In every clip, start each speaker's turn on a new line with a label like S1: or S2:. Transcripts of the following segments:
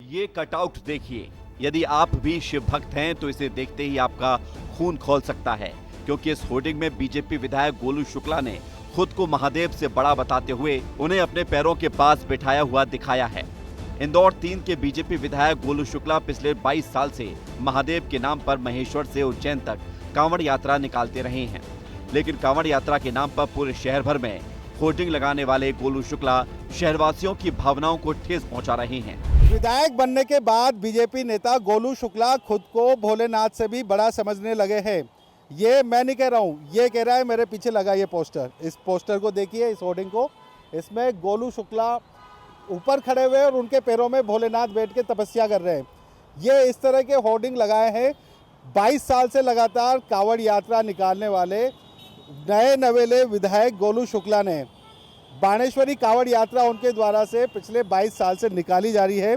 S1: ये कटआउट देखिए। यदि आप भी शिव भक्त हैं तो इसे देखते ही आपका खून खौल सकता है, क्योंकि इस होर्डिंग में बीजेपी विधायक गोलू शुक्ला ने खुद को महादेव से बड़ा बताते हुए उन्हें अपने पैरों के पास बिठाया हुआ दिखाया है। इंदौर 3 के बीजेपी विधायक गोलू शुक्ला पिछले 22 साल से महादेव के नाम पर महेश्वर से उज्जैन तक कांवड़ यात्रा निकालते रहे हैं, लेकिन कांवड़ यात्रा के नाम पर पूरे शहर भर में होर्डिंग लगाने वाले गोलू शुक्ला शहरवासियों की भावनाओं को ठेस पहुंचा रहे हैं।
S2: विधायक बनने के बाद बीजेपी नेता गोलू शुक्ला खुद को भोलेनाथ से भी बड़ा समझने लगे हैं। ये मैं नहीं कह रहा हूँ, ये कह रहा है मेरे पीछे लगा ये पोस्टर। इस पोस्टर को देखिए, इस होर्डिंग को। इसमें गोलू शुक्ला ऊपर खड़े हुए और उनके पैरों में भोलेनाथ बैठ के तपस्या कर रहे हैं। ये इस तरह के होर्डिंग लगाए हैं 22 साल से लगातार कांवड़ यात्रा निकालने वाले नए नवेले विधायक गोलू शुक्ला ने। बाणेश्वरी कांवड़ यात्रा उनके द्वारा से पिछले 22 साल से निकाली जा रही है।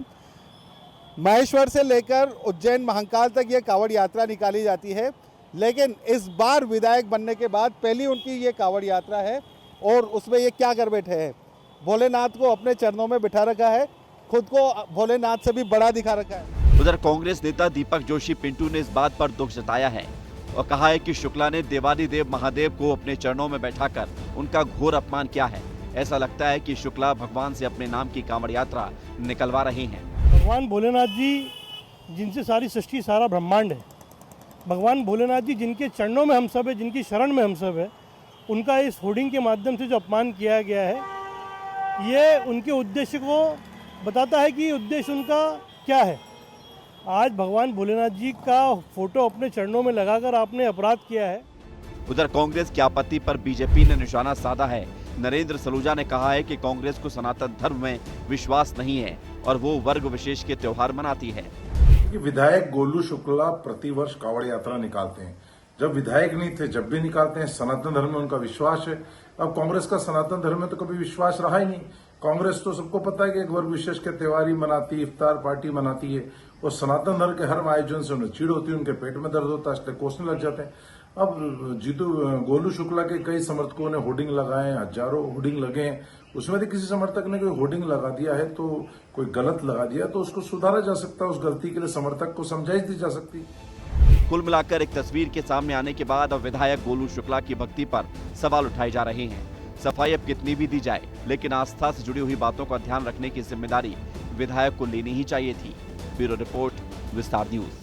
S2: महेश्वर से लेकर उज्जैन महाकाल तक ये कांवड़ यात्रा निकाली जाती है, लेकिन इस बार विधायक बनने के बाद पहली उनकी ये कांवड़ यात्रा है और उसमें ये क्या कर बैठे हैं, भोलेनाथ को अपने चरणों में बिठा रखा है, खुद को भोलेनाथ से भी बड़ा दिखा रखा है।
S1: उधर कांग्रेस नेता दीपक जोशी पिंटू ने इस बात पर दुख जताया है और कहा है कि शुक्ला ने देवादिदेव महादेव को अपने चरणों में बैठाकर उनका घोर अपमान किया है। ऐसा लगता है कि शुक्ला भगवान से अपने नाम की कांवड़ यात्रा निकलवा रहे हैं।
S3: भगवान भोलेनाथ जी जिनसे सारी सृष्टि सारा ब्रह्मांड है, भगवान भोलेनाथ जी जिनके चरणों में हम सब है, जिनकी शरण में हम सब है, उनका इस होर्डिंग के माध्यम से जो अपमान किया गया है, ये उनके उद्देश्य को बताता है कि उद्देश्य उनका क्या है। आज भगवान भोलेनाथ जी का फोटो अपने चरणों में लगाकर आपने अपराध किया है।
S1: उधर कांग्रेस की आपत्ति पर बीजेपी ने निशाना साधा है। नरेंद्र सलूजा ने कहा है कि कांग्रेस को सनातन धर्म में विश्वास नहीं है और वो वर्ग विशेष के त्योहार मनाती है।
S4: विधायक गोलू शुक्ला प्रतिवर्ष कांवड़ यात्रा निकालते हैं। जब विधायक नहीं थे जब भी निकालते हैं। सनातन धर्म में उनका विश्वास है। अब कांग्रेस का सनातन धर्म में तो कभी विश्वास रहा ही नहीं। कांग्रेस तो सबको पता है कि एक वर्ग विशेष के त्योहार ही मनाती है, इफ्तार पार्टी मनाती है। और सनातन धर्म के हर आयोजन से उन्हें चिढ़ होती है, उनके पेट में दर्द होता है, इसलिए कोसने लग जाते हैं। अब गोलू शुक्ला के कई समर्थकों ने होर्डिंग लगाए, हजारों होर्डिंग लगे हैं। उसमें से किसी समर्थक ने कोई होर्डिंग लगा दिया है तो कोई गलत लगा दिया तो उसको सुधारा जा सकता है। उस गलती के लिए समर्थक को समझाइश दी जा सकती है।
S1: कुल मिलाकर एक तस्वीर के सामने आने के बाद अब विधायक गोलू शुक्ला की भक्ति पर सवाल उठाए जा रहे हैं। सफाई अब कितनी भी दी जाए, लेकिन आस्था से जुड़ी हुई बातों का ध्यान रखने की जिम्मेदारी विधायक को लेनी ही चाहिए थी। ब्यूरो रिपोर्ट, विस्तार न्यूज।